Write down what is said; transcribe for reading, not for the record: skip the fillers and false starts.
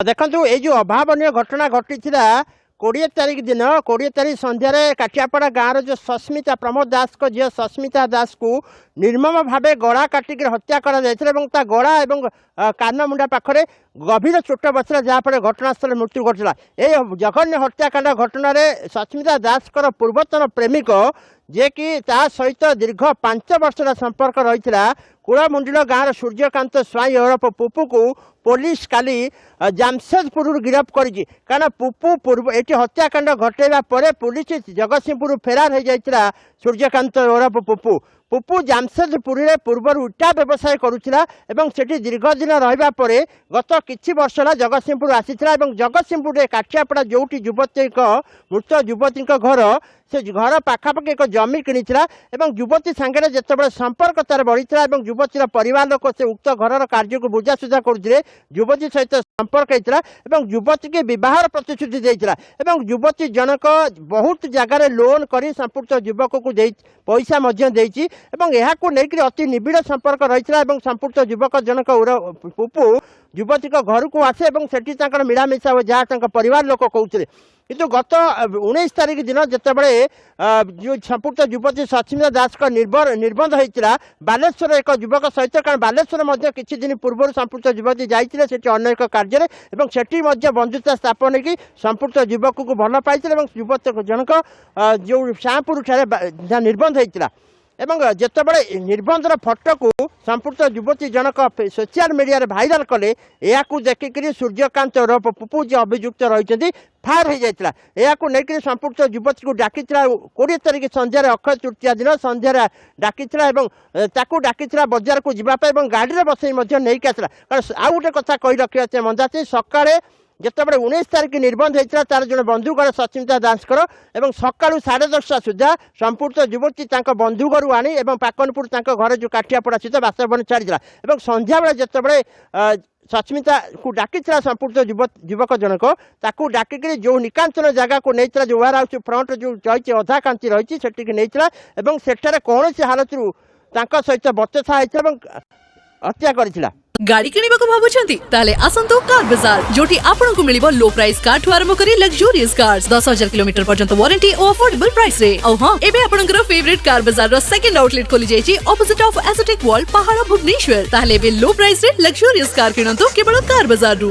देखु ये जो अभावन घटना घटी 20 तारीख दिन 20 तारीख संध्यारे काटियापड़ा गाँव जो सस्मिता प्रमोद दास को झील सस्मिता दास को निर्मम भाव गला काटिक हत्या कर गला और कान मुंडा पाखे गभीर चोट बसला जहाँफल घटनास्थल मृत्यु घटला। ये जघन्य हत्याकांड घटन सस्मिता दास पूर्वतन प्रेमिक जे कि सहित दीर्घ 5 वर्षर संपर्क रही कुड़मुंडिल गाँव सूर्यकांत स्वाई ओरफ पुपू को पुलिस काली जामशेदपुर गिरफ्त कर पुपू पूर्व ये हत्याकांड घटेगा पुलिस जगतसिंहपुर फेरार हो जाता सूर्यकांत ओरफ पुपू पुपू जामशेदपुर पूर्व इटा व्यवसाय करुला सेठी दीर्घ दिन रहा गत किछि वर्ष जगतसिंहपुर आसीथिला जगतसिंहपुर काठियापड़ा जो युवती मृत युवती घर से घर पाखापाखि एक जमी किणीला युवती सांगे जिते संपर्क तार बढ़ीला युवतीर परिवार लोक से उक्त घर कार्य को बुझासुझा करुले युवती सहित संपर्क होता युवती की बह प्रतिश्रुति देता युवती जनक बहुत जगार लोन कर संपुक्त युवक को पैसा नहीं अति निबिड़ संपर्क रही संपुक्त युवक जनक पुपू युवती घर को आसे से मिलामिशा हो जहाँ परिवार लोक कहते किंतु गत 19 तारीख दिन जितेबले जो संपुक्त युवती सस्मिता दास का निर्बंध होता बालेश्वर एक युवक सहित कारण बालेश्वर किछि दिन पूर्व संपुक्त युवती जाइए अन्य एक कार्य सेठी बंधुता स्थापन की संपुक्त युवक को भल पाई युवती जनक जो श्यामपुर ठारे निर्बंध होता जितेबले निर्बंधर फटो को संपुक्त युवती जनक सोशल मीडिया भाइराल कले या देखिक सूर्यकांत ओरफ पुपू जो अभियुक्त रही फायर हो जाता यह नहीं संपुक्त युवती को डाकी 20 तारीख संध्यार अक्षय तृतीया दिन संध्यार डाकी डाकी बजार को जावाई गाड़ी बसई नहीं आसला कारण आउ गोटे कथा कही रखा मंदा सका जितेबले 19 तारीख निर्बंध होता तार जन बंधु घर सस्मिता दास और सका 10:30 सुधा संपुक्त युवती बंधु घर आनी पाकनपुर घर जो काठियापड़ा स्थित बासभवन छाड़ा संध्या बेले जितेबले सस्मिता को डाकी संपुक्त युवक जनक ताकू डाकिक जो निकांचन जगह को नहीं जो वेयर हाउस फ्रंट जो रही अधा कांति रही सेठारे कौन सी हालत सहित बचसा हत्या कर गाड़ी किनिबाको भाबुछंती ताले आसंतो कार बाजार जोटी आपनको मिलिबो लो प्राइस कार ठु आरंभ करी लग्जरियस कार्स 10,000 किलोमीटर पर्यंत वारंटी और अफोर्डेबल प्राइस रे औ हां एबे आपनकर फेवरेट कार बाजार रो सेकंड आउटलेट खोली जायछि ऑपोजिट ऑफ एसोटेक वॉल पहाड़ भुवनेश्वर ताले बे लो प्राइस रे लग्जरियस कार किनंतो केवल कार बाजार रु।